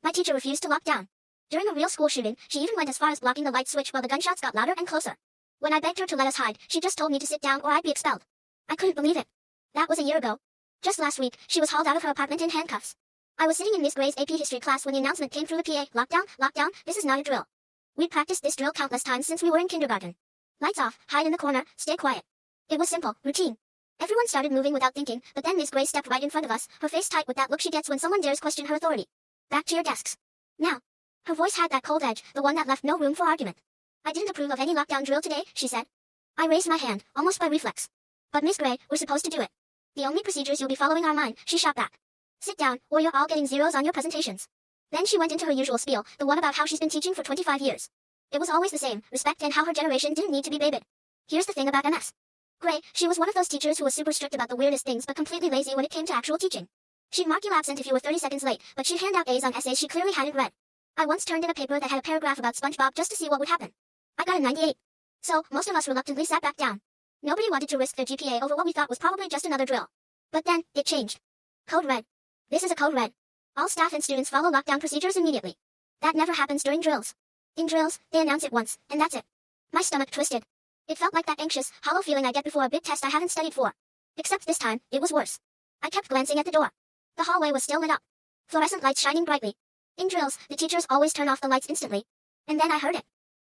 My teacher refused to lock down. During a real school shooting, she even went as far as blocking the light switch while the gunshots got louder and closer. When I begged her to let us hide, she just told me to sit down or I'd be expelled. I couldn't believe it. That was a year ago. Just last week, she was hauled out of her apartment in handcuffs. I was sitting in Miss Gray's AP history class when the announcement came through the PA, lockdown, lockdown, this is not a drill. We'd practiced this drill countless times since we were in kindergarten. Lights off, hide in the corner, stay quiet. It was simple, routine. Everyone started moving without thinking, but then Miss Gray stepped right in front of us, her face tight with that look she gets when someone dares question her authority. Back to your desks. Now. Her voice had that cold edge, the one that left no room for argument. I didn't approve of any lockdown drill today, she said. I raised my hand, almost by reflex. But Miss Gray, we're supposed to do it. The only procedures you'll be following are mine, she shot back. Sit down, or you're all getting zeros on your presentations. Then she went into her usual spiel, the one about how she's been teaching for 25 years. It was always the same, respect and how her generation didn't need to be babied. Here's the thing about MS. Gray, she was one of those teachers who was super strict about the weirdest things but completely lazy when it came to actual teaching. She'd mark you absent if you were 30 seconds late, but she'd hand out A's on essays she clearly hadn't read. I once turned in a paper that had a paragraph about SpongeBob just to see what would happen. I got a 98. So, most of us reluctantly sat back down. Nobody wanted to risk their GPA over what we thought was probably just another drill. But then, it changed. Code red. This is a code red. All staff and students follow lockdown procedures immediately. That never happens during drills. In drills, they announce it once, and that's it. My stomach twisted. It felt like that anxious, hollow feeling I get before a big test I haven't studied for. Except this time, it was worse. I kept glancing at the door. The hallway was still lit up. Fluorescent lights shining brightly. In drills, the teachers always turn off the lights instantly. And then I heard it.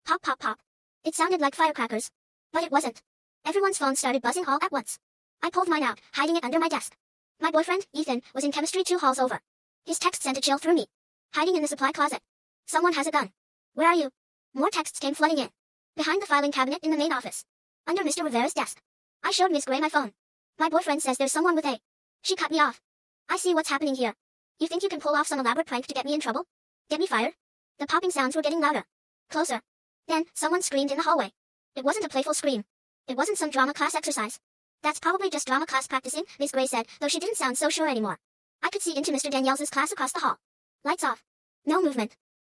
Pop, pop, pop. It sounded like firecrackers. But it wasn't. Everyone's phones started buzzing all at once. I pulled mine out, hiding it under my desk. My boyfriend, Ethan, was in chemistry 2 halls over. His text sent a chill through me. Hiding in the supply closet. Someone has a gun. Where are you? More texts came flooding in. Behind the filing cabinet in the main office. Under Mr. Rivera's desk. I showed Miss Gray my phone. My boyfriend says there's someone with a. She cut me off. I see what's happening here. You think you can pull off some elaborate prank to get me in trouble? Get me fired? The popping sounds were getting louder. Closer. Then, someone screamed in the hallway. It wasn't a playful scream. It wasn't some drama class exercise. That's probably just drama class practicing, Miss Gray said, though she didn't sound so sure anymore. I could see into Mr. Danielle's class across the hall. Lights off. No movement.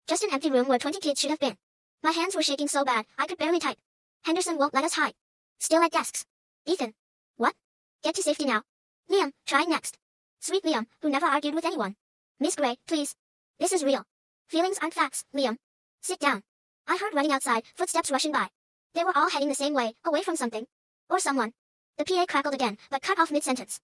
Just an empty room where 20 kids should have been. My hands were shaking so bad, I could barely type. Henderson won't let us hide. Still at desks. Ethan. What? Get to safety now. Liam, trying next. Sweet Liam, who never argued with anyone. Miss Gray, please. This is real. Feelings aren't facts, Liam. Sit down. I heard running outside, footsteps rushing by. They were all heading the same way, away from something. Or someone. The PA crackled again, but cut off mid-sentence.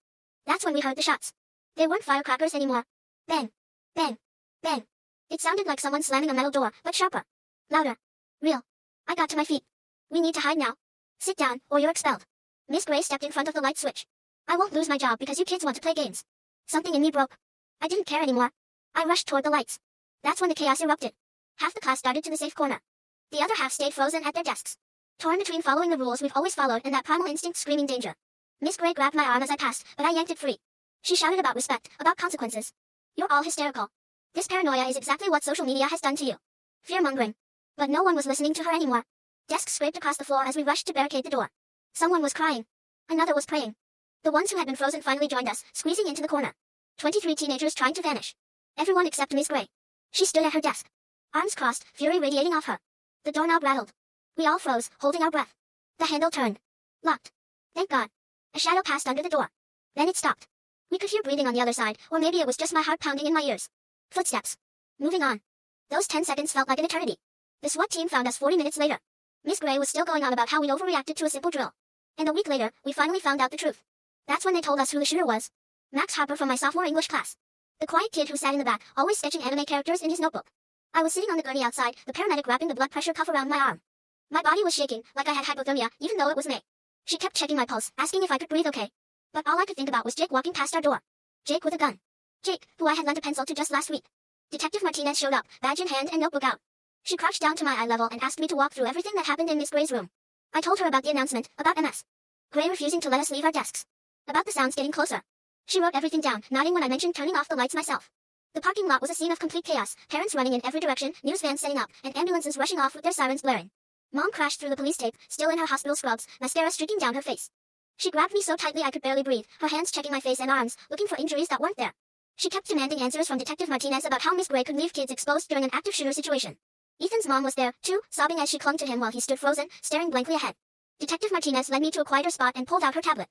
That's when we heard the shots. They weren't firecrackers anymore. Bang. Bang. Bang. It sounded like someone slamming a metal door, but sharper. Louder. Real. I got to my feet. We need to hide now. Sit down, or you're expelled. Miss Gray stepped in front of the light switch. I won't lose my job because you kids want to play games. Something in me broke. I didn't care anymore. I rushed toward the lights. That's when the chaos erupted. Half the class darted to the safe corner. The other half stayed frozen at their desks. Torn between following the rules we've always followed and that primal instinct screaming danger. Miss Gray grabbed my arm as I passed, but I yanked it free. She shouted about respect, about consequences. You're all hysterical. This paranoia is exactly what social media has done to you. Fear-mongering. But no one was listening to her anymore. Desks scraped across the floor as we rushed to barricade the door. Someone was crying. Another was praying. The ones who had been frozen finally joined us, squeezing into the corner. 23 teenagers trying to vanish. Everyone except Miss Gray. She stood at her desk. Arms crossed, fury radiating off her. The doorknob rattled. We all froze, holding our breath. The handle turned. Locked. Thank God. A shadow passed under the door. Then it stopped. We could hear breathing on the other side, or maybe it was just my heart pounding in my ears. Footsteps. Moving on. Those 10 seconds felt like an eternity. The SWAT team found us 40 minutes later. Miss Gray was still going on about how we overreacted to a simple drill. And a week later, we finally found out the truth. That's when they told us who the shooter was. Max Harper from my sophomore English class. The quiet kid who sat in the back, always sketching anime characters in his notebook. I was sitting on the gurney outside, the paramedic wrapping the blood pressure cuff around my arm. My body was shaking, like I had hypothermia, even though it was May. She kept checking my pulse, asking if I could breathe okay. But all I could think about was Jake walking past our door. Jake with a gun. Jake, who I had lent a pencil to just last week. Detective Martinez showed up, badge in hand and notebook out. She crouched down to my eye level and asked me to walk through everything that happened in Miss Gray's room. I told her about the announcement, about MS. Gray refusing to let us leave our desks. About the sounds getting closer. She wrote everything down, nodding when I mentioned turning off the lights myself. The parking lot was a scene of complete chaos, parents running in every direction, news vans setting up, and ambulances rushing off with their sirens blaring. Mom crashed through the police tape, still in her hospital scrubs, mascara streaking down her face. She grabbed me so tightly I could barely breathe, her hands checking my face and arms, looking for injuries that weren't there. She kept demanding answers from Detective Martinez about how Miss Gray could leave kids exposed during an active shooter situation. Ethan's mom was there, too, sobbing as she clung to him while he stood frozen, staring blankly ahead. Detective Martinez led me to a quieter spot and pulled out her tablet.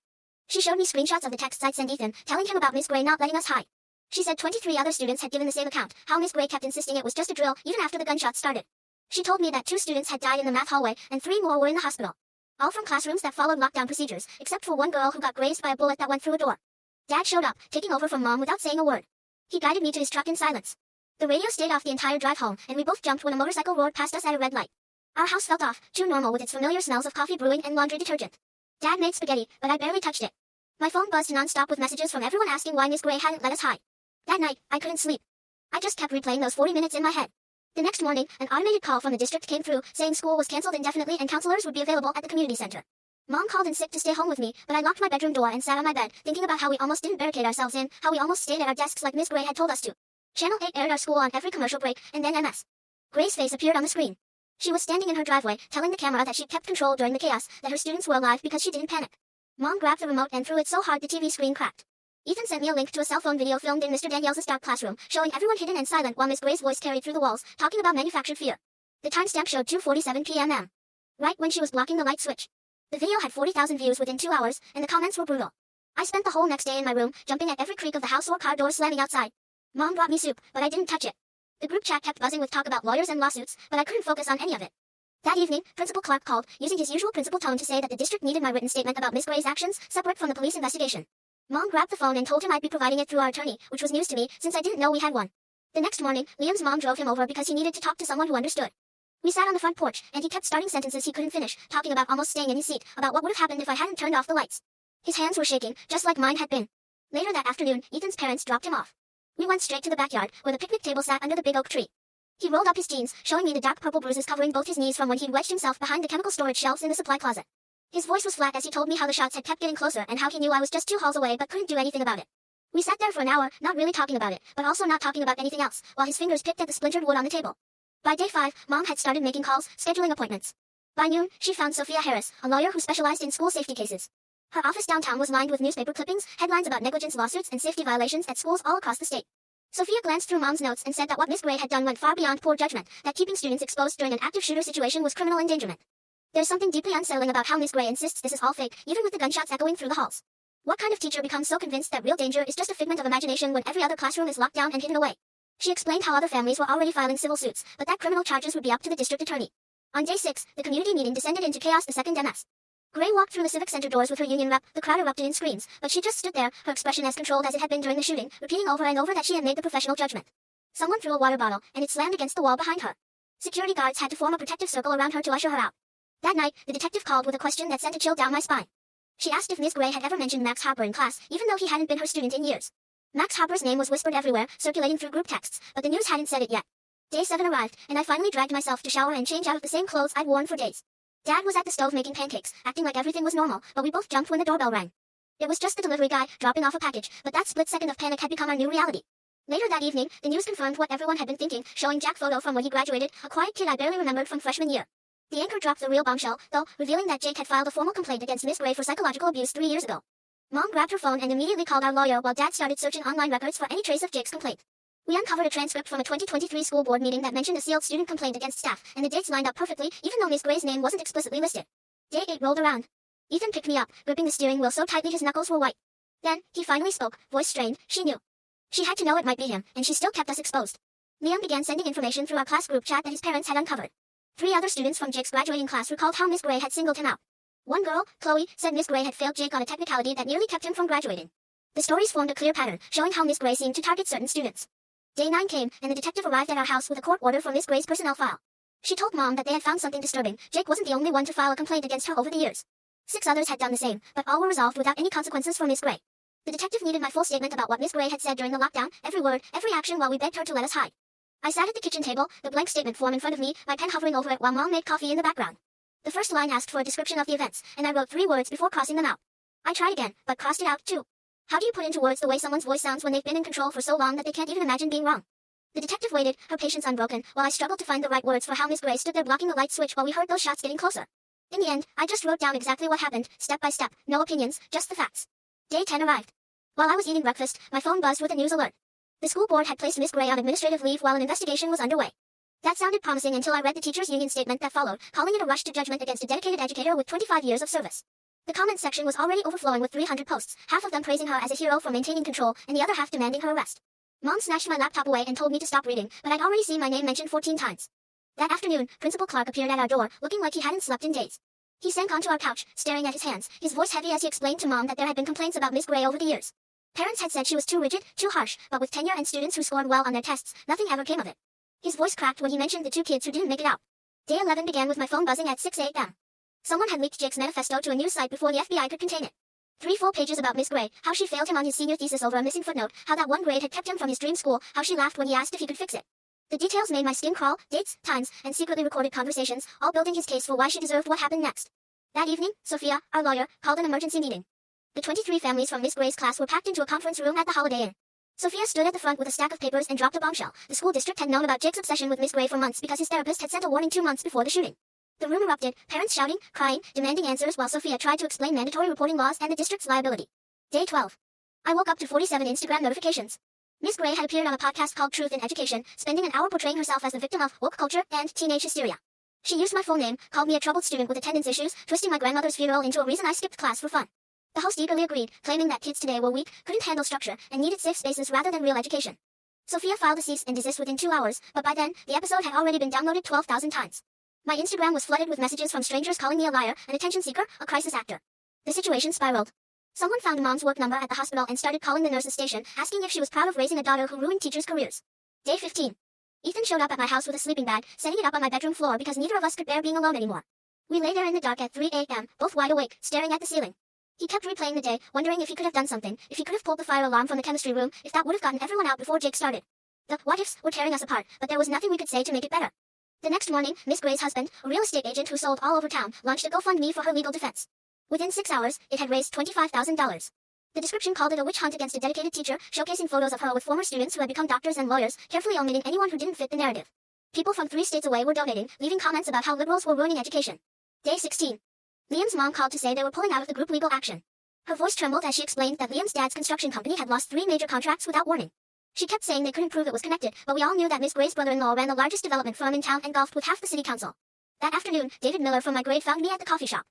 She showed me screenshots of the texts I'd sent Ethan, telling him about Miss Gray not letting us hide. She said 23 other students had given the same account, how Miss Gray kept insisting it was just a drill even after the gunshots started. She told me that 2 students had died in the math hallway and 3 more were in the hospital. All from classrooms that followed lockdown procedures, except for one girl who got grazed by a bullet that went through a door. Dad showed up, taking over from Mom without saying a word. He guided me to his truck in silence. The radio stayed off the entire drive home, and we both jumped when a motorcycle roared past us at a red light. Our house felt off, too normal with its familiar smells of coffee brewing and laundry detergent. Dad made spaghetti, but I barely touched it. My phone buzzed non-stop with messages from everyone asking why Miss Gray hadn't let us hide. That night, I couldn't sleep. I just kept replaying those 40 minutes in my head. The next morning, an automated call from the district came through, saying school was canceled indefinitely and counselors would be available at the community center. Mom called in sick to stay home with me, but I locked my bedroom door and sat on my bed, thinking about how we almost didn't barricade ourselves in, how we almost stayed at our desks like Miss Gray had told us to. Channel 8 aired our school on every commercial break, and then MS. Gray's face appeared on the screen. She was standing in her driveway, telling the camera that she'd kept control during the chaos, that her students were alive because she didn't panic. Mom grabbed the remote and threw it so hard the TV screen cracked. Ethan sent me a link to a cell phone video filmed in Mr. Daniel's dark classroom, showing everyone hidden and silent while Miss Gray's voice carried through the walls, talking about manufactured fear. The timestamp showed 2:47 p.m. Right when she was blocking the light switch. The video had 40,000 views within 2 hours, and the comments were brutal. I spent the whole next day in my room, jumping at every creak of the house or car door slamming outside. Mom brought me soup, but I didn't touch it. The group chat kept buzzing with talk about lawyers and lawsuits, but I couldn't focus on any of it. That evening, Principal Clark called, using his usual principal tone to say that the district needed my written statement about Miss Gray's actions, separate from the police investigation. Mom grabbed the phone and told him I'd be providing it through our attorney, which was news to me, since I didn't know we had one. The next morning, Liam's mom drove him over because he needed to talk to someone who understood. We sat on the front porch, and he kept starting sentences he couldn't finish, talking about almost staying in his seat, about what would have happened if I hadn't turned off the lights. His hands were shaking, just like mine had been. Later that afternoon, Ethan's parents dropped him off. We went straight to the backyard, where the picnic table sat under the big oak tree. He rolled up his jeans, showing me the dark purple bruises covering both his knees from when he'd wedged himself behind the chemical storage shelves in the supply closet. His voice was flat as he told me how the shots had kept getting closer and how he knew I was just 2 halls away but couldn't do anything about it. We sat there for an hour, not really talking about it, but also not talking about anything else, while his fingers picked at the splintered wood on the table. By day 5, Mom had started making calls, scheduling appointments. By noon, she found Sophia Harris, a lawyer who specialized in school safety cases. Her office downtown was lined with newspaper clippings, headlines about negligence lawsuits and safety violations at schools all across the state. Sophia glanced through Mom's notes and said that what Miss Gray had done went far beyond poor judgment, that keeping students exposed during an active shooter situation was criminal endangerment. There's something deeply unsettling about how Miss Gray insists this is all fake, even with the gunshots echoing through the halls. What kind of teacher becomes so convinced that real danger is just a figment of imagination when every other classroom is locked down and hidden away? She explained how other families were already filing civil suits, but that criminal charges would be up to the district attorney. On day 6, the community meeting descended into chaos the second MS. Gray walked through the civic center doors with her union rep, the crowd erupted in screams, but she just stood there, her expression as controlled as it had been during the shooting, repeating over and over that she had made the professional judgment. Someone threw a water bottle, and it slammed against the wall behind her. Security guards had to form a protective circle around her to usher her out. That night, the detective called with a question that sent a chill down my spine. She asked if Miss Gray had ever mentioned Max Harper in class, even though he hadn't been her student in years. Max Harper's name was whispered everywhere, circulating through group texts, but the news hadn't said it yet. Day 7 arrived, and I finally dragged myself to shower and change out of the same clothes I'd worn for days. Dad was at the stove making pancakes, acting like everything was normal, but we both jumped when the doorbell rang. It was just the delivery guy, dropping off a package, but that split second of panic had become our new reality. Later that evening, the news confirmed what everyone had been thinking, showing Jack photo from when he graduated, a quiet kid I barely remembered from freshman year. The anchor dropped the real bombshell, though, revealing that Jake had filed a formal complaint against Miss Gray for psychological abuse 3 years ago. Mom grabbed her phone and immediately called our lawyer while Dad started searching online records for any trace of Jake's complaint. We uncovered a transcript from a 2023 school board meeting that mentioned a sealed student complaint against staff, and the dates lined up perfectly, even though Miss Gray's name wasn't explicitly listed. Day 8 rolled around. Ethan picked me up, gripping the steering wheel so tightly his knuckles were white. Then, he finally spoke, voice strained. She knew. She had to know it might be him, and she still kept us exposed. Liam began sending information through our class group chat that his parents had uncovered. 3 other students from Jake's graduating class recalled how Miss Gray had singled him out. One girl, Chloe, said Miss Gray had failed Jake on a technicality that nearly kept him from graduating. The stories formed a clear pattern, showing how Miss Gray seemed to target certain students. Day 9 came, and the detective arrived at our house with a court order for Miss Gray's personnel file. She told Mom that they had found something disturbing. Jake wasn't the only one to file a complaint against her over the years. 6 others had done the same, but all were resolved without any consequences for Miss Gray. The detective needed my full statement about what Miss Gray had said during the lockdown, every word, every action while we begged her to let us hide. I sat at the kitchen table, the blank statement form in front of me, my pen hovering over it while Mom made coffee in the background. The first line asked for a description of the events, and I wrote 3 words before crossing them out. I tried again, but crossed it out too. How do you put into words the way someone's voice sounds when they've been in control for so long that they can't even imagine being wrong? The detective waited, her patience unbroken, while I struggled to find the right words for how Miss Gray stood there blocking the light switch while we heard those shots getting closer. In the end, I just wrote down exactly what happened, step by step, no opinions, just the facts. Day 10 arrived. While I was eating breakfast, my phone buzzed with a news alert. The school board had placed Miss Gray on administrative leave while an investigation was underway. That sounded promising until I read the teachers' union statement that followed, calling it a rush to judgment against a dedicated educator with 25 years of service. The comment section was already overflowing with 300 posts, half of them praising her as a hero for maintaining control, and the other half demanding her arrest. Mom snatched my laptop away and told me to stop reading, but I'd already seen my name mentioned 14 times. That afternoon, Principal Clark appeared at our door, looking like he hadn't slept in days. He sank onto our couch, staring at his hands, his voice heavy as he explained to Mom that there had been complaints about Miss Gray over the years. Parents had said she was too rigid, too harsh, but with tenure and students who scored well on their tests, nothing ever came of it. His voice cracked when he mentioned the two kids who didn't make it out. Day 11 began with my phone buzzing at 6 a.m. Someone had leaked Jake's manifesto to a news site before the FBI could contain it. 3 full pages about Miss Gray, how she failed him on his senior thesis over a missing footnote, how that one grade had kept him from his dream school, how she laughed when he asked if he could fix it. The details made my skin crawl, dates, times, and secretly recorded conversations, all building his case for why she deserved what happened next. That evening, Sophia, our lawyer, called an emergency meeting. The 23 families from Miss Gray's class were packed into a conference room at the Holiday Inn. Sophia stood at the front with a stack of papers and dropped a bombshell. The school district had known about Jake's obsession with Miss Gray for months because his therapist had sent a warning 2 months before the shooting. The room erupted, parents shouting, crying, demanding answers while Sophia tried to explain mandatory reporting laws and the district's liability. Day 12. I woke up to 47 Instagram notifications. Miss Gray had appeared on a podcast called Truth in Education, spending an hour portraying herself as the victim of woke culture and teenage hysteria. She used my full name, called me a troubled student with attendance issues, twisting my grandmother's funeral into a reason I skipped class for fun. The host eagerly agreed, claiming that kids today were weak, couldn't handle structure, and needed safe spaces rather than real education. Sophia filed a cease and desist within 2 hours, but by then, the episode had already been downloaded 12,000 times. My Instagram was flooded with messages from strangers calling me a liar, an attention seeker, a crisis actor. The situation spiraled. Someone found Mom's work number at the hospital and started calling the nurse's station, asking if she was proud of raising a daughter who ruined teachers' careers. Day 15. Ethan showed up at my house with a sleeping bag, setting it up on my bedroom floor because neither of us could bear being alone anymore. We lay there in the dark at 3 a.m., both wide awake, staring at the ceiling. He kept replaying the day, wondering if he could have done something, if he could have pulled the fire alarm from the chemistry room, if that would have gotten everyone out before Jake started. The what-ifs were tearing us apart, but there was nothing we could say to make it better. The next morning, Miss Gray's husband, a real estate agent who sold all over town, launched a GoFundMe for her legal defense. Within 6 hours, it had raised $25,000. The description called it a witch hunt against a dedicated teacher, showcasing photos of her with former students who had become doctors and lawyers, carefully omitting anyone who didn't fit the narrative. People from 3 states away were donating, leaving comments about how liberals were ruining education. Day 16. Liam's mom called to say they were pulling out of the group legal action. Her voice trembled as she explained that Liam's dad's construction company had lost 3 major contracts without warning. She kept saying they couldn't prove it was connected, but we all knew that Miss Gray's brother-in-law ran the largest development firm in town and golfed with half the city council. That afternoon, David Miller from my grade found me at the coffee shop.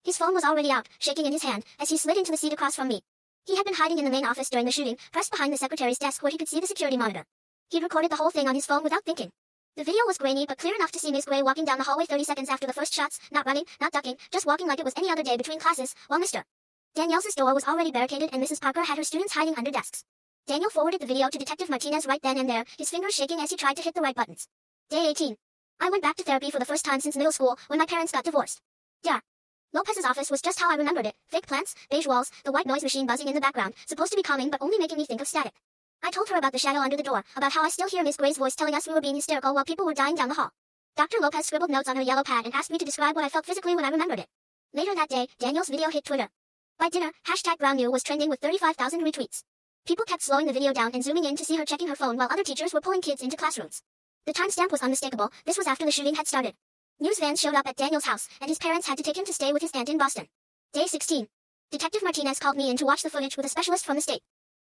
His phone was already out, shaking in his hand, as he slid into the seat across from me. He had been hiding in the main office during the shooting, pressed behind the secretary's desk where he could see the security monitor. He'd recorded the whole thing on his phone without thinking. The video was grainy but clear enough to see Miss Gray walking down the hallway 30 seconds after the first shots, not running, not ducking, just walking like it was any other day between classes, while Mr. Danielle's door was already barricaded and Mrs. Parker had her students hiding under desks. Daniel forwarded the video to Detective Martinez right then and there, his fingers shaking as he tried to hit the right buttons. Day 18. I went back to therapy for the first time since middle school, when my parents got divorced. Dr. Lopez's office was just how I remembered it, fake plants, beige walls, the white noise machine buzzing in the background, supposed to be calming but only making me think of static. I told her about the shadow under the door, about how I still hear Miss Gray's voice telling us we were being hysterical while people were dying down the hall. Dr. Lopez scribbled notes on her yellow pad and asked me to describe what I felt physically when I remembered it. Later that day, Daniel's video hit Twitter. By dinner, #BrownNew was trending with 35,000 retweets. People kept slowing the video down and zooming in to see her checking her phone while other teachers were pulling kids into classrooms. The timestamp was unmistakable. This was after the shooting had started. News vans showed up at Daniel's house, and his parents had to take him to stay with his aunt in Boston. Day 16. Detective Martinez called me in to watch the footage with a specialist from the state.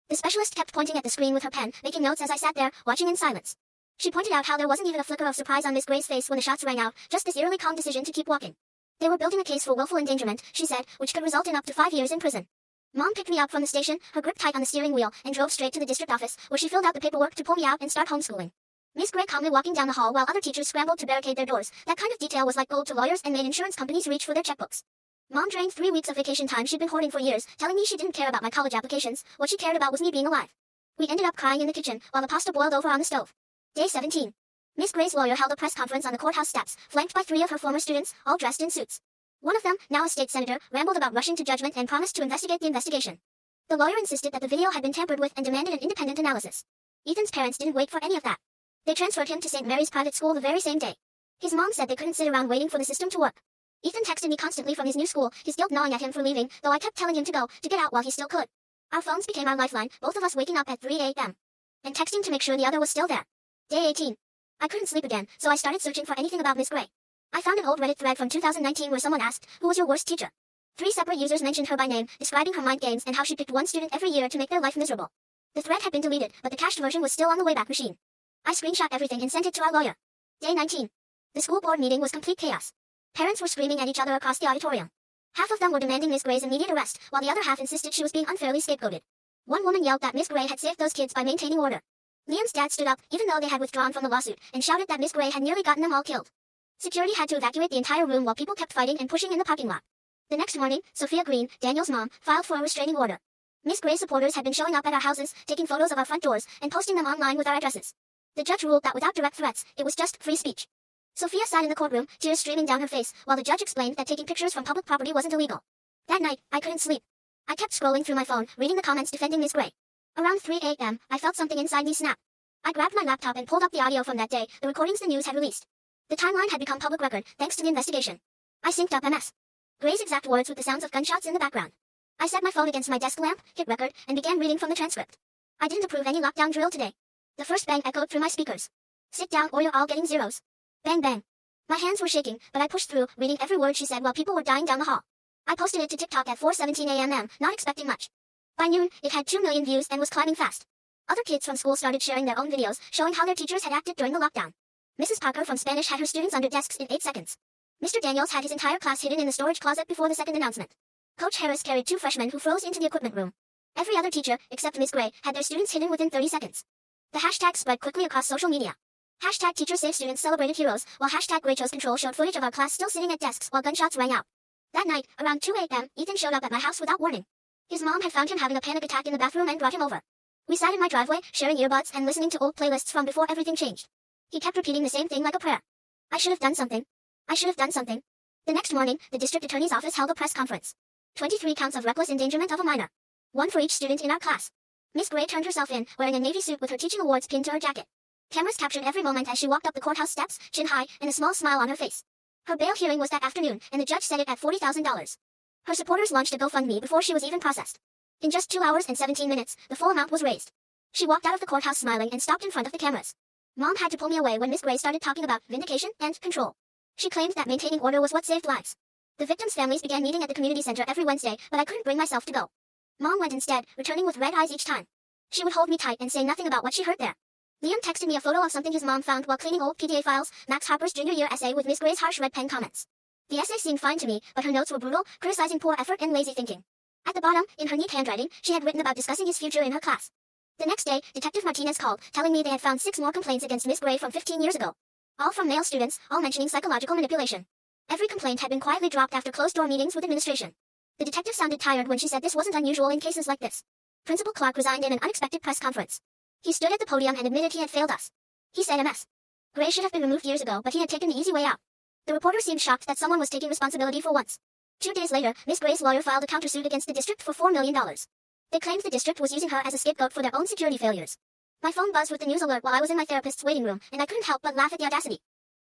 The specialist kept pointing at the screen with her pen, making notes as I sat there, watching in silence. She pointed out how there wasn't even a flicker of surprise on Miss Gray's face when the shots rang out, just this eerily calm decision to keep walking. They were building a case for willful endangerment, she said, which could result in up to 5 years in prison. Mom picked me up from the station, her grip tight on the steering wheel, and drove straight to the district office, where she filled out the paperwork to pull me out and start homeschooling. Miss Gray calmly walking down the hall while other teachers scrambled to barricade their doors. That kind of detail was like gold to lawyers and made insurance companies reach for their checkbooks. Mom drained 3 weeks of vacation time she'd been hoarding for years, telling me she didn't care about my college applications. What she cared about was me being alive. We ended up crying in the kitchen, while the pasta boiled over on the stove. Day 17. Miss Gray's lawyer held a press conference on the courthouse steps, flanked by 3 of her former students, all dressed in suits. One of them, now a state senator, rambled about rushing to judgment and promised to investigate the investigation. The lawyer insisted that the video had been tampered with and demanded an independent analysis. Ethan's parents didn't wait for any of that. They transferred him to St. Mary's private school the very same day. His mom said they couldn't sit around waiting for the system to work. Ethan texted me constantly from his new school, his guilt gnawing at him for leaving, though I kept telling him to go, to get out while he still could. Our phones became our lifeline, both of us waking up at 3 a.m. and texting to make sure the other was still there. Day 18. I couldn't sleep again, so I started searching for anything about Miss Gray. I found an old Reddit thread from 2019 where someone asked, "Who was your worst teacher?" 3 separate users mentioned her by name, describing her mind games and how she picked one student every year to make their life miserable. The thread had been deleted, but the cached version was still on the Wayback Machine. I screenshot everything and sent it to our lawyer. Day 19. The school board meeting was complete chaos. Parents were screaming at each other across the auditorium. Half of them were demanding Miss Gray's immediate arrest, while the other half insisted she was being unfairly scapegoated. One woman yelled that Miss Gray had saved those kids by maintaining order. Liam's dad stood up, even though they had withdrawn from the lawsuit, and shouted that Miss Gray had nearly gotten them all killed. Security had to evacuate the entire room while people kept fighting and pushing in the parking lot. The next morning, Sophia Green, Daniel's mom, filed for a restraining order. Miss Gray's supporters had been showing up at our houses, taking photos of our front doors, and posting them online with our addresses. The judge ruled that without direct threats, it was just free speech. Sophia sat in the courtroom, tears streaming down her face, while the judge explained that taking pictures from public property wasn't illegal. That night, I couldn't sleep. I kept scrolling through my phone, reading the comments defending Miss Gray. Around 3 a.m., I felt something inside me snap. I grabbed my laptop and pulled up the audio from that day, the recordings the news had released. The timeline had become public record, thanks to the investigation. I synced up MS. Gray's exact words with the sounds of gunshots in the background. I set my phone against my desk lamp, hit record, and began reading from the transcript. I didn't approve any lockdown drill today. The first bang echoed through my speakers. Sit down or you're all getting zeros. Bang bang. My hands were shaking, but I pushed through, reading every word she said while people were dying down the hall. I posted it to TikTok at 4:17 a.m., not expecting much. By noon, it had 2 million views and was climbing fast. Other kids from school started sharing their own videos, showing how their teachers had acted during the lockdown. Mrs. Parker from Spanish had her students under desks in 8 seconds. Mr. Daniels had his entire class hidden in the storage closet before the second announcement. Coach Harris carried 2 freshmen who froze into the equipment room. Every other teacher, except Miss Gray, had their students hidden within 30 seconds. The hashtag spread quickly across social media. Hashtag Teacher Save Students celebrated heroes, while hashtag Gray Chose Control showed footage of our class still sitting at desks while gunshots rang out. That night, around 2 a.m., Ethan showed up at my house without warning. His mom had found him having a panic attack in the bathroom and brought him over. We sat in my driveway, sharing earbuds and listening to old playlists from before everything changed. He kept repeating the same thing like a prayer. I should have done something. I should have done something. The next morning, the district attorney's office held a press conference. 23 counts of reckless endangerment of a minor. 1 for each student in our class. Miss Gray turned herself in, wearing a navy suit with her teaching awards pinned to her jacket. Cameras captured every moment as she walked up the courthouse steps, chin high, and a small smile on her face. Her bail hearing was that afternoon, and the judge set it at $40,000. Her supporters launched a GoFundMe before she was even processed. In just 2 hours and 17 minutes, the full amount was raised. She walked out of the courthouse smiling and stopped in front of the cameras. Mom had to pull me away when Miss Gray started talking about vindication and control. She claimed that maintaining order was what saved lives. The victims' families began meeting at the community center every Wednesday, but I couldn't bring myself to go. Mom went instead, returning with red eyes each time. She would hold me tight and say nothing about what she heard there. Liam texted me a photo of something his mom found while cleaning old PTA files, Max Harper's junior year essay with Miss Gray's harsh red pen comments. The essay seemed fine to me, but her notes were brutal, criticizing poor effort and lazy thinking. At the bottom, in her neat handwriting, she had written about discussing his future in her class. The next day, Detective Martinez called, telling me they had found 6 more complaints against Miss Gray from 15 years ago. All from male students, all mentioning psychological manipulation. Every complaint had been quietly dropped after closed-door meetings with administration. The detective sounded tired when she said this wasn't unusual in cases like this. Principal Clark resigned in an unexpected press conference. He stood at the podium and admitted he had failed us. He said MS. Gray should have been removed years ago, but he had taken the easy way out. The reporter seemed shocked that someone was taking responsibility for once. 2 days later, Miss Gray's lawyer filed a countersuit against the district for $4 million. They claimed the district was using her as a scapegoat for their own security failures. My phone buzzed with the news alert while I was in my therapist's waiting room, and I couldn't help but laugh at the audacity.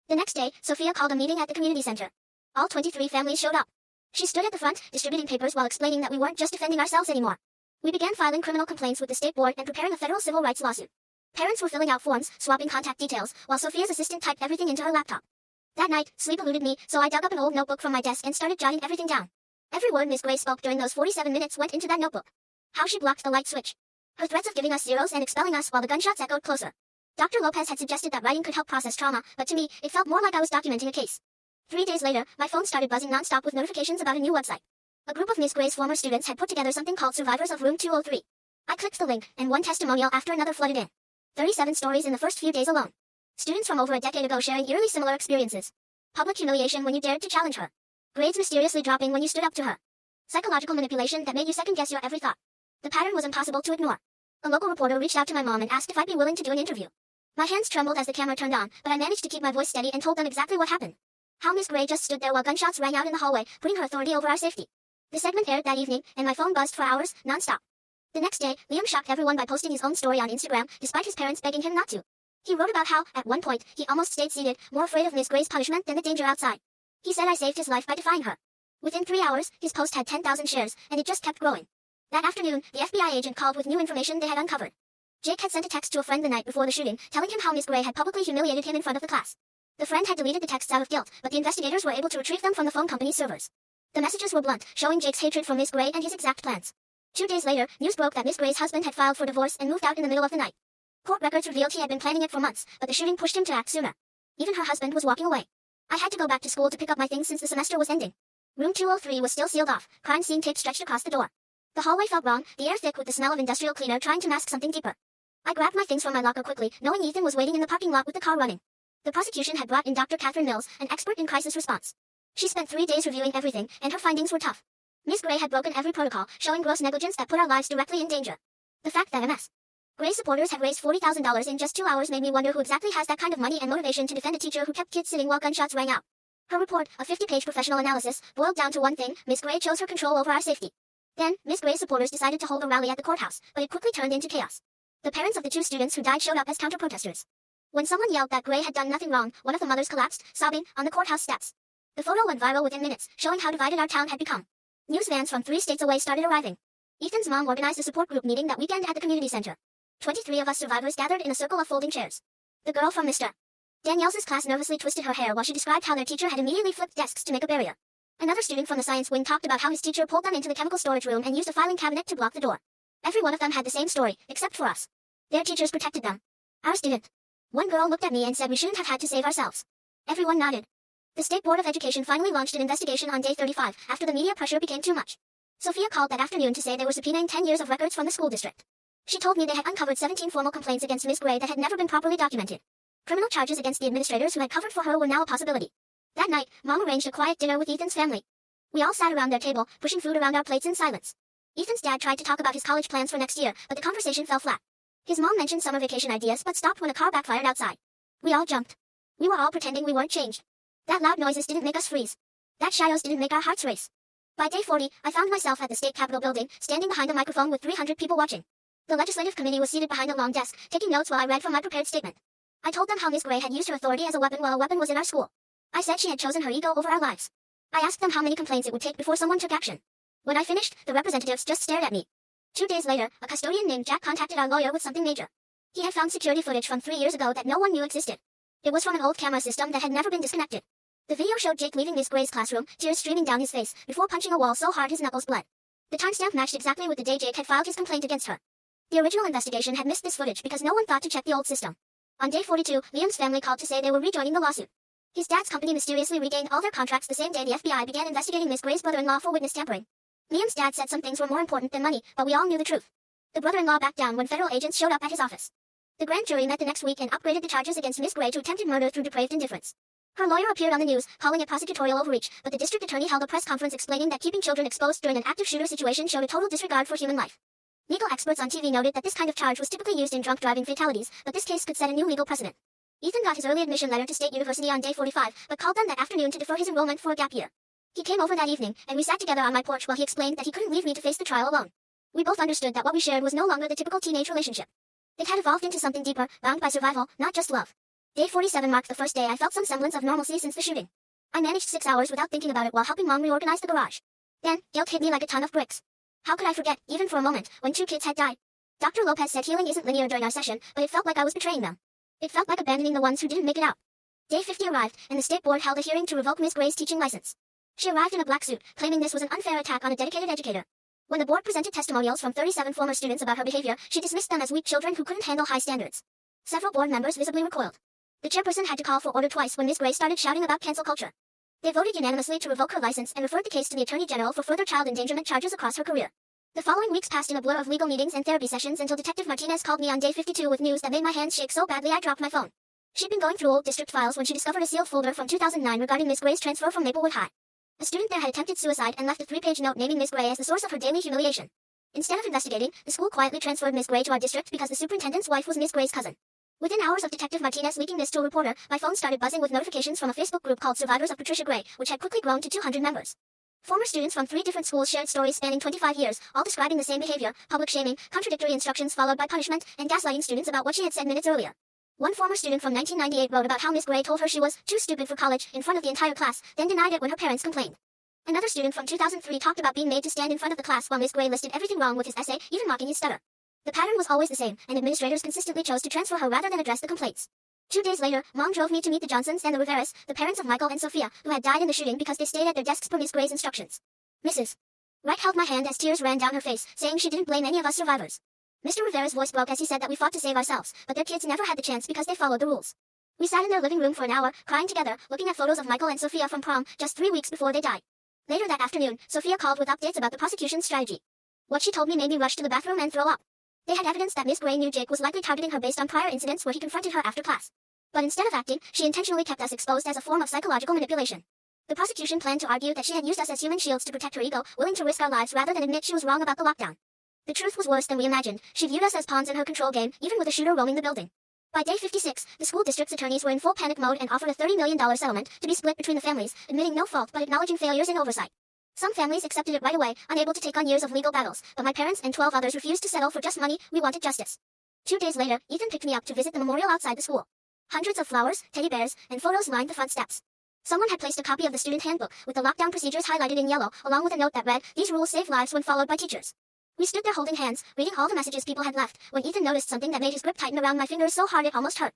The next day, Sophia called a meeting at the community center. All 23 families showed up. She stood at the front, distributing papers while explaining that we weren't just defending ourselves anymore. We began filing criminal complaints with the state board and preparing a federal civil rights lawsuit. Parents were filling out forms, swapping contact details, while Sophia's assistant typed everything into her laptop. That night, sleep eluded me, so I dug up an old notebook from my desk and started jotting everything down. Every word Miss Gray spoke during those 47 minutes went into that notebook. How she blocked the light switch. Her threats of giving us zeros and expelling us while the gunshots echoed closer. Dr. Lopez had suggested that writing could help process trauma, but to me, it felt more like I was documenting a case. 3 days later, my phone started buzzing nonstop with notifications about a new website. A group of Miss Gray's former students had put together something called Survivors of Room 203. I clicked the link, and one testimonial after another flooded in. 37 stories in the first few days alone. Students from over a decade ago sharing eerily similar experiences. Public humiliation when you dared to challenge her. Grades mysteriously dropping when you stood up to her. Psychological manipulation that made you second-guess your every thought. The pattern was impossible to ignore. A local reporter reached out to my mom and asked if I'd be willing to do an interview. My hands trembled as the camera turned on, but I managed to keep my voice steady and told them exactly what happened. How Miss Gray just stood there while gunshots rang out in the hallway, putting her authority over our safety. The segment aired that evening, and my phone buzzed for hours, non-stop. The next day, Liam shocked everyone by posting his own story on Instagram, despite his parents begging him not to. He wrote about how, at one point, he almost stayed seated, more afraid of Miss Gray's punishment than the danger outside. He said I saved his life by defying her. Within 3 hours, his post had 10,000 shares, and it just kept growing. That afternoon, the FBI agent called with new information they had uncovered. Jake had sent a text to a friend the night before the shooting, telling him how Miss Gray had publicly humiliated him in front of the class. The friend had deleted the texts out of guilt, but the investigators were able to retrieve them from the phone company's servers. The messages were blunt, showing Jake's hatred for Miss Gray and his exact plans. 2 days later, news broke that Miss Gray's husband had filed for divorce and moved out in the middle of the night. Court records revealed he had been planning it for months, but the shooting pushed him to act sooner. Even her husband was walking away. I had to go back to school to pick up my things since the semester was ending. Room 203 was still sealed off, crime scene tape stretched across the door. The hallway felt wrong, the air thick with the smell of industrial cleaner trying to mask something deeper. I grabbed my things from my locker quickly, knowing Ethan was waiting in the parking lot with the car running. The prosecution had brought in Dr. Catherine Mills, an expert in crisis response. She spent 3 days reviewing everything, and her findings were tough. Miss Gray had broken every protocol, showing gross negligence that put our lives directly in danger. The fact that MS. Gray supporters had raised $40,000 in just 2 hours made me wonder who exactly has that kind of money and motivation to defend a teacher who kept kids sitting while gunshots rang out. Her report, a 50-page professional analysis, boiled down to one thing: Miss Gray chose her control over our safety. Then, Miss Gray's supporters decided to hold a rally at the courthouse, but it quickly turned into chaos. The parents of the 2 students who died showed up as counter-protesters. When someone yelled that Gray had done nothing wrong, one of the mothers collapsed, sobbing, on the courthouse steps. The photo went viral within minutes, showing how divided our town had become. News vans from 3 states away started arriving. Ethan's mom organized a support group meeting that weekend at the community center. 23 of us survivors gathered in a circle of folding chairs. The girl from Mr. Danielle's class nervously twisted her hair while she described how their teacher had immediately flipped desks to make a barrier. Another student from the science wing talked about how his teacher pulled them into the chemical storage room and used a filing cabinet to block the door. Every one of them had the same story, except for us. Their teachers protected them. Ours didn't. One girl looked at me and said we shouldn't have had to save ourselves. Everyone nodded. The State Board of Education finally launched an investigation on day 35, after the media pressure became too much. Sophia called that afternoon to say they were subpoenaing 10 years of records from the school district. She told me they had uncovered 17 formal complaints against Miss Gray that had never been properly documented. Criminal charges against the administrators who had covered for her were now a possibility. That night, Mom arranged a quiet dinner with Ethan's family. We all sat around their table, pushing food around our plates in silence. Ethan's dad tried to talk about his college plans for next year, but the conversation fell flat. His mom mentioned summer vacation ideas but stopped when a car backfired outside. We all jumped. We were all pretending we weren't changed. That loud noises didn't make us freeze. That shadows didn't make our hearts race. By day 40, I found myself at the state capitol building, standing behind a microphone with 300 people watching. The legislative committee was seated behind a long desk, taking notes while I read from my prepared statement. I told them how Miss Gray had used her authority as a weapon while a weapon was in our school. I said she had chosen her ego over our lives. I asked them how many complaints it would take before someone took action. When I finished, the representatives just stared at me. 2 days later, a custodian named Jack contacted our lawyer with something major. He had found security footage from 3 years ago that no one knew existed. It was from an old camera system that had never been disconnected. The video showed Jake leaving Miss Gray's classroom, tears streaming down his face, before punching a wall so hard his knuckles bled. The timestamp matched exactly with the day Jake had filed his complaint against her. The original investigation had missed this footage because no one thought to check the old system. On day 42, Liam's family called to say they were rejoining the lawsuit. His dad's company mysteriously regained all their contracts the same day the FBI began investigating Miss Gray's brother-in-law for witness tampering. Liam's dad said some things were more important than money, but we all knew the truth. The brother-in-law backed down when federal agents showed up at his office. The grand jury met the next week and upgraded the charges against Miss Gray to attempted murder through depraved indifference. Her lawyer appeared on the news, calling it prosecutorial overreach, but the district attorney held a press conference explaining that keeping children exposed during an active shooter situation showed a total disregard for human life. Legal experts on TV noted that this kind of charge was typically used in drunk driving fatalities, but this case could set a new legal precedent. Ethan got his early admission letter to State University on day 45, but called them that afternoon to defer his enrollment for a gap year. He came over that evening, and we sat together on my porch while he explained that he couldn't leave me to face the trial alone. We both understood that what we shared was no longer the typical teenage relationship. It had evolved into something deeper, bound by survival, not just love. Day 47 marked the first day I felt some semblance of normalcy since the shooting. I managed 6 hours without thinking about it while helping Mom reorganize the garage. Then, guilt hit me like a ton of bricks. How could I forget, even for a moment, when 2 kids had died? Dr. Lopez said healing isn't linear during our session, but it felt like I was betraying them. It felt like abandoning the ones who didn't make it out. Day 50 arrived, and the state board held a hearing to revoke Miss Gray's teaching license. She arrived in a black suit, claiming this was an unfair attack on a dedicated educator. When the board presented testimonials from 37 former students about her behavior, she dismissed them as weak children who couldn't handle high standards. Several board members visibly recoiled. The chairperson had to call for order twice when Miss Gray started shouting about cancel culture. They voted unanimously to revoke her license and referred the case to the Attorney General for further child endangerment charges across her career. The following weeks passed in a blur of legal meetings and therapy sessions until Detective Martinez called me on day 52 with news that made my hands shake so badly I dropped my phone. She'd been going through old district files when she discovered a sealed folder from 2009 regarding Miss Gray's transfer from Maplewood High. A student there had attempted suicide and left a 3-page note naming Miss Gray as the source of her daily humiliation. Instead of investigating, the school quietly transferred Miss Gray to our district because the superintendent's wife was Miss Gray's cousin. Within hours of Detective Martinez leaking this to a reporter, my phone started buzzing with notifications from a Facebook group called Survivors of Patricia Gray, which had quickly grown to 200 members. Former students from 3 different schools shared stories spanning 25 years, all describing the same behavior: public shaming, contradictory instructions followed by punishment, and gaslighting students about what she had said minutes earlier. One former student from 1998 wrote about how Miss Gray told her she was too stupid for college in front of the entire class, then denied it when her parents complained. Another student from 2003 talked about being made to stand in front of the class while Miss Gray listed everything wrong with his essay, even mocking his stutter. The pattern was always the same, and administrators consistently chose to transfer her rather than address the complaints. 2 days later, Mom drove me to meet the Johnsons and the Riveras, the parents of Michael and Sophia, who had died in the shooting because they stayed at their desks per Miss Gray's instructions. Mrs. Wright held my hand as tears ran down her face, saying she didn't blame any of us survivors. Mr. Rivera's voice broke as he said that we fought to save ourselves, but their kids never had the chance because they followed the rules. We sat in their living room for an hour, crying together, looking at photos of Michael and Sophia from prom, just 3 weeks before they died. Later that afternoon, Sophia called with updates about the prosecution's strategy. What she told me made me rush to the bathroom and throw up. They had evidence that Miss Gray knew Jake was likely targeting her based on prior incidents where he confronted her after class. But instead of acting, she intentionally kept us exposed as a form of psychological manipulation. The prosecution planned to argue that she had used us as human shields to protect her ego, willing to risk our lives rather than admit she was wrong about the lockdown. The truth was worse than we imagined. She viewed us as pawns in her control game, even with a shooter roaming the building. By day 56, the school district's attorneys were in full panic mode and offered a $30 million settlement to be split between the families, admitting no fault but acknowledging failures in oversight. Some families accepted it right away, unable to take on years of legal battles, but my parents and 12 others refused to settle for just money. We wanted justice. 2 days later, Ethan picked me up to visit the memorial outside the school. Hundreds of flowers, teddy bears, and photos lined the front steps. Someone had placed a copy of the student handbook, with the lockdown procedures highlighted in yellow, along with a note that read, "These rules save lives when followed by teachers." We stood there holding hands, reading all the messages people had left, when Ethan noticed something that made his grip tighten around my fingers so hard it almost hurt.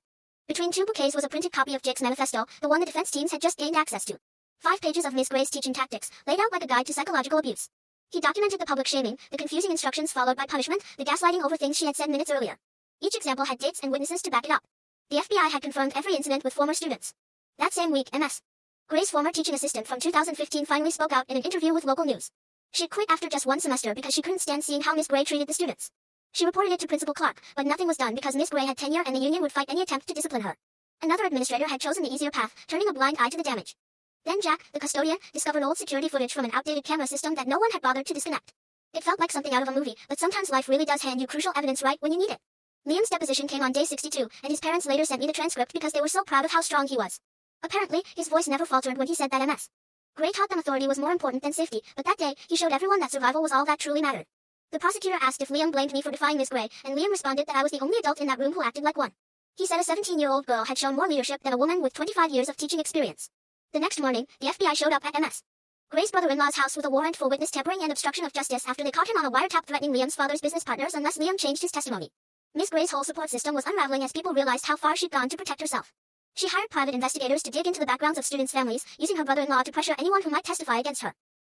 Between 2 bouquets was a printed copy of Jake's manifesto, the one the defense teams had just gained access to. 5 pages of Miss Gray's teaching tactics, laid out like a guide to psychological abuse. He documented the public shaming, the confusing instructions followed by punishment, the gaslighting over things she had said minutes earlier. Each example had dates and witnesses to back it up. The FBI had confirmed every incident with former students. That same week, Ms. Gray's former teaching assistant from 2015 finally spoke out in an interview with local news. She'd quit after just 1 semester because she couldn't stand seeing how Miss Gray treated the students. She reported it to Principal Clark, but nothing was done because Miss Gray had tenure and the union would fight any attempt to discipline her. Another administrator had chosen the easier path, turning a blind eye to the damage. Then Jack, the custodian, discovered old security footage from an outdated camera system that no one had bothered to disconnect. It felt like something out of a movie, but sometimes life really does hand you crucial evidence right when you need it. Liam's deposition came on day 62, and his parents later sent me the transcript because they were so proud of how strong he was. Apparently, his voice never faltered when he said that Ms. Gray taught them authority was more important than safety, but that day, he showed everyone that survival was all that truly mattered. The prosecutor asked if Liam blamed me for defying Miss Gray, and Liam responded that I was the only adult in that room who acted like one. He said a 17-year-old girl had shown more leadership than a woman with 25 years of teaching experience. The next morning, the FBI showed up at Ms. Gray's brother-in-law's house with a warrant for witness tampering and obstruction of justice after they caught him on a wiretap threatening Liam's father's business partners unless Liam changed his testimony. Miss Gray's whole support system was unraveling as people realized how far she'd gone to protect herself. She hired private investigators to dig into the backgrounds of students' families, using her brother-in-law to pressure anyone who might testify against her.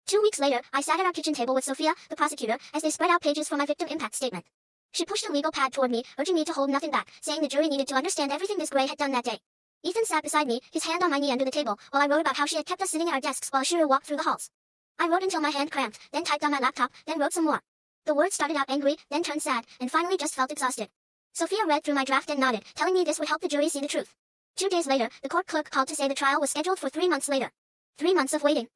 2 weeks later, I sat at our kitchen table with Sophia, the prosecutor, as they spread out pages for my victim impact statement. She pushed a legal pad toward me, urging me to hold nothing back, saying the jury needed to understand everything Miss Gray had done that day. Ethan sat beside me, his hand on my knee under the table, while I wrote about how she had kept us sitting at our desks while a shooter walked through the halls. I wrote until my hand cramped, then typed on my laptop, then wrote some more. The words started out angry, then turned sad, and finally just felt exhausted. Sophia read through my draft and nodded, telling me this would help the jury see the truth. 2 days later, the court clerk called to say the trial was scheduled for 3 months later. 3 months of waiting.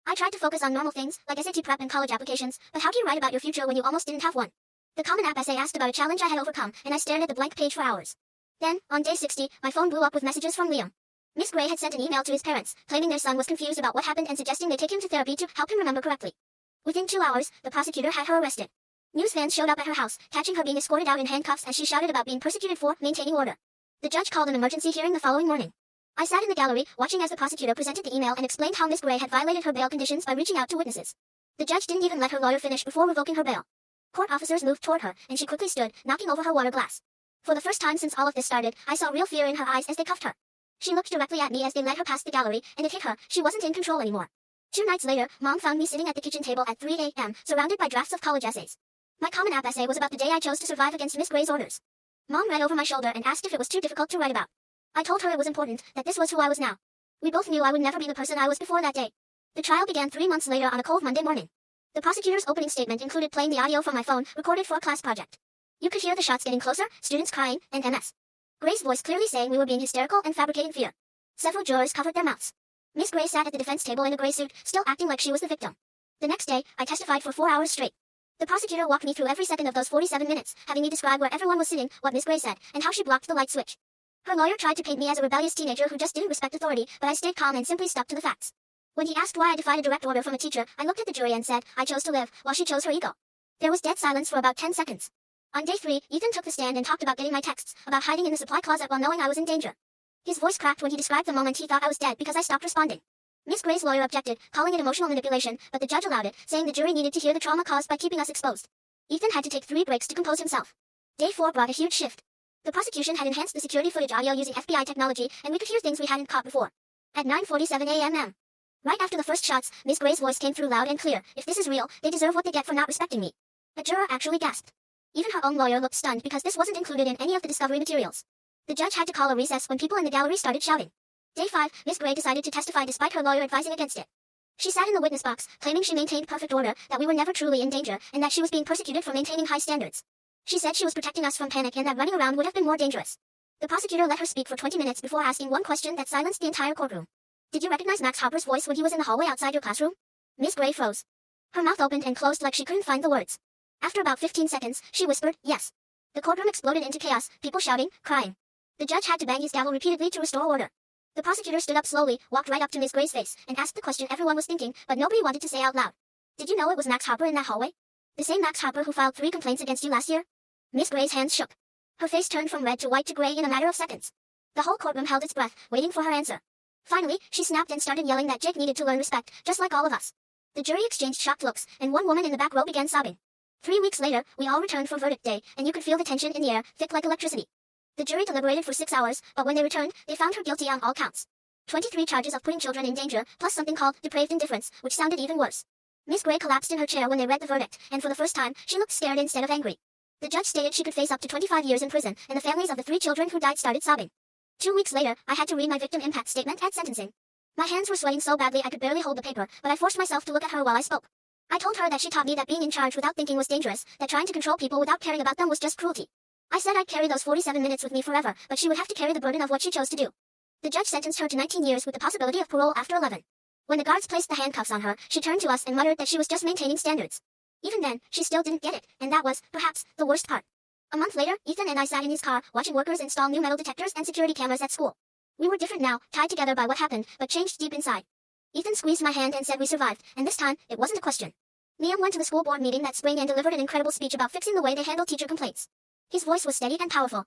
I tried to focus on normal things, like SAT prep and college applications, but how do you write about your future when you almost didn't have one? The Common App essay asked about a challenge I had overcome, and I stared at the blank page for hours. Then, on day 60, my phone blew up with messages from Liam. Miss Gray had sent an email to his parents, claiming their son was confused about what happened and suggesting they take him to therapy to help him remember correctly. Within 2 hours, the prosecutor had her arrested. News fans showed up at her house, catching her being escorted out in handcuffs as she shouted about being persecuted for maintaining order. The judge called an emergency hearing the following morning. I sat in the gallery, watching as the prosecutor presented the email and explained how Miss Gray had violated her bail conditions by reaching out to witnesses. The judge didn't even let her lawyer finish before revoking her bail. Court officers moved toward her, and she quickly stood, knocking over her water glass. For the first time since all of this started, I saw real fear in her eyes as they cuffed her. She looked directly at me as they led her past the gallery, and it hit her, she wasn't in control anymore. 2 nights later, Mom found me sitting at the kitchen table at 3 a.m., surrounded by drafts of college essays. My Common App essay was about the day I chose to survive against Miss Gray's orders. Mom read over my shoulder and asked if it was too difficult to write about. I told her it was important, that this was who I was now. We both knew I would never be the person I was before that day. The trial began 3 months later on a cold Monday morning. The prosecutor's opening statement included playing the audio from my phone, recorded for a class project. You could hear the shots getting closer, students crying, and Ms. Gray's voice clearly saying we were being hysterical and fabricating fear. Several jurors covered their mouths. Miss Gray sat at the defense table in a gray suit, still acting like she was the victim. The next day, I testified for 4 hours straight. The prosecutor walked me through every second of those 47 minutes, having me describe where everyone was sitting, what Miss Gray said, and how she blocked the light switch. Her lawyer tried to paint me as a rebellious teenager who just didn't respect authority, but I stayed calm and simply stuck to the facts. When he asked why I defied a direct order from a teacher, I looked at the jury and said, I chose to live, while she chose her ego. There was dead silence for about 10 seconds. On day 3, Ethan took the stand and talked about getting my texts, about hiding in the supply closet while knowing I was in danger. His voice cracked when he described the moment he thought I was dead because I stopped responding. Miss Gray's lawyer objected, calling it emotional manipulation, but the judge allowed it, saying the jury needed to hear the trauma caused by keeping us exposed. Ethan had to take 3 breaks to compose himself. Day 4 brought a huge shift. The prosecution had enhanced the security footage audio using FBI technology, and we could hear things we hadn't caught before. At 9:47 a.m. Right after the first shots, Miss Gray's voice came through loud and clear. If this is real, they deserve what they get for not respecting me. A juror actually gasped. Even her own lawyer looked stunned because this wasn't included in any of the discovery materials. The judge had to call a recess when people in the gallery started shouting. Day 5, Miss Gray decided to testify despite her lawyer advising against it. She sat in the witness box, claiming she maintained perfect order, that we were never truly in danger, and that she was being persecuted for maintaining high standards. She said she was protecting us from panic and that running around would have been more dangerous. The prosecutor let her speak for 20 minutes before asking one question that silenced the entire courtroom. Did you recognize Max Hopper's voice when he was in the hallway outside your classroom? Miss Gray froze. Her mouth opened and closed like she couldn't find the words. After about 15 seconds, she whispered, yes. The courtroom exploded into chaos, people shouting, crying. The judge had to bang his gavel repeatedly to restore order. The prosecutor stood up slowly, walked right up to Miss Gray's face, and asked the question everyone was thinking, but nobody wanted to say out loud. Did you know it was Max Hopper in that hallway? The same Max Hopper who filed 3 complaints against you last year? Miss Gray's hands shook. Her face turned from red to white to gray in a matter of seconds. The whole courtroom held its breath, waiting for her answer. Finally, she snapped and started yelling that Jake needed to learn respect, just like all of us. The jury exchanged shocked looks, and one woman in the back row began sobbing. 3 weeks later, we all returned for verdict day, and you could feel the tension in the air, thick like electricity. The jury deliberated for 6 hours, but when they returned, they found her guilty on all counts. 23 charges of putting children in danger, plus something called depraved indifference, which sounded even worse. Miss Gray collapsed in her chair when they read the verdict, and for the first time, she looked scared instead of angry. The judge stated she could face up to 25 years in prison, and the families of the 3 children who died started sobbing. 2 weeks later, I had to read my victim impact statement at sentencing. My hands were sweating so badly I could barely hold the paper, but I forced myself to look at her while I spoke. I told her that she taught me that being in charge without thinking was dangerous, that trying to control people without caring about them was just cruelty. I said I'd carry those 47 minutes with me forever, but she would have to carry the burden of what she chose to do. The judge sentenced her to 19 years with the possibility of parole after 11. When the guards placed the handcuffs on her, she turned to us and muttered that she was just maintaining standards. Even then, she still didn't get it, and that was, perhaps, the worst part. A month later, Ethan and I sat in his car, watching workers install new metal detectors and security cameras at school. We were different now, tied together by what happened, but changed deep inside. Ethan squeezed my hand and said we survived, and this time, it wasn't a question. Liam went to the school board meeting that spring and delivered an incredible speech about fixing the way they handle teacher complaints. His voice was steady and powerful.